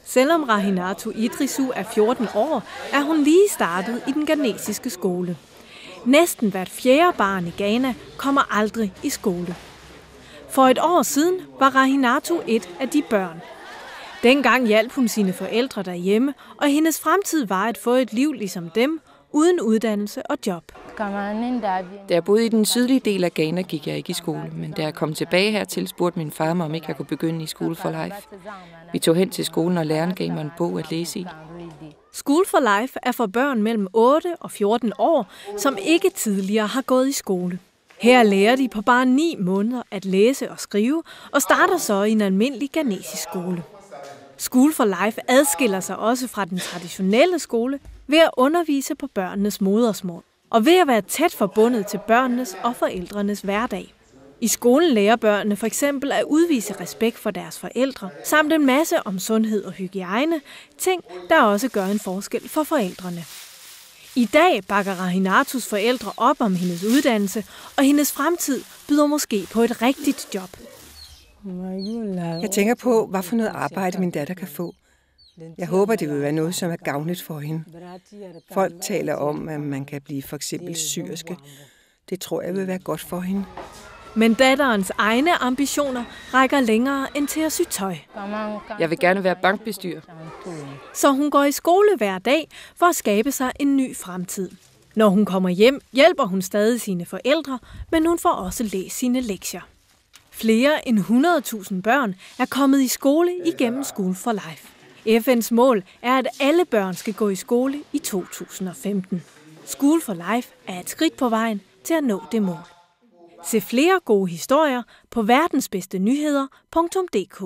Selvom Rahinatu Idrisu er 14 år, er hun lige startet i den ghanesiske skole. Næsten hvert fjerde barn i Ghana kommer aldrig i skole. For et år siden var Rahinatu et af de børn. Dengang hjalp hun sine forældre derhjemme, og hendes fremtid var at få et liv ligesom dem, uden uddannelse og job. Da jeg boede i den sydlige del af Ghana, gik jeg ikke i skole, men da jeg kom tilbage hertil, spurgte min far mig, om ikke jeg kunne begynde i School for Life. Vi tog hen til skolen, og læreren gav mig en bog at læse i. School for Life er for børn mellem 8 og 14 år, som ikke tidligere har gået i skole. Her lærer de på bare 9 måneder at læse og skrive, og starter så i en almindelig ghanesisk skole. School for Life adskiller sig også fra den traditionelle skole ved at undervise på børnenes modersmål, og ved at være tæt forbundet til børnenes og forældrenes hverdag. I skolen lærer børnene for eksempel at udvise respekt for deres forældre, samt en masse om sundhed og hygiejne, ting, der også gør en forskel for forældrene. I dag bakker Rahinatus forældre op om hendes uddannelse, og hendes fremtid byder måske på et rigtigt job. Jeg tænker på, hvad for noget arbejde min datter kan få. Jeg håber, det vil være noget, som er gavnligt for hende. Folk taler om, at man kan blive for eksempel syerske. Det tror jeg vil være godt for hende. Men datterens egne ambitioner rækker længere end til at sy tøj. Jeg vil gerne være bankbestyrer. Så hun går i skole hver dag for at skabe sig en ny fremtid. Når hun kommer hjem, hjælper hun stadig sine forældre, men hun får også læst sine lektier. Flere end 100.000 børn er kommet i skole igennem School for Life. FN's mål er, at alle børn skal gå i skole i 2015. School for Life er et skridt på vejen til at nå det mål. Se flere gode historier på verdensbedstenyheder.dk.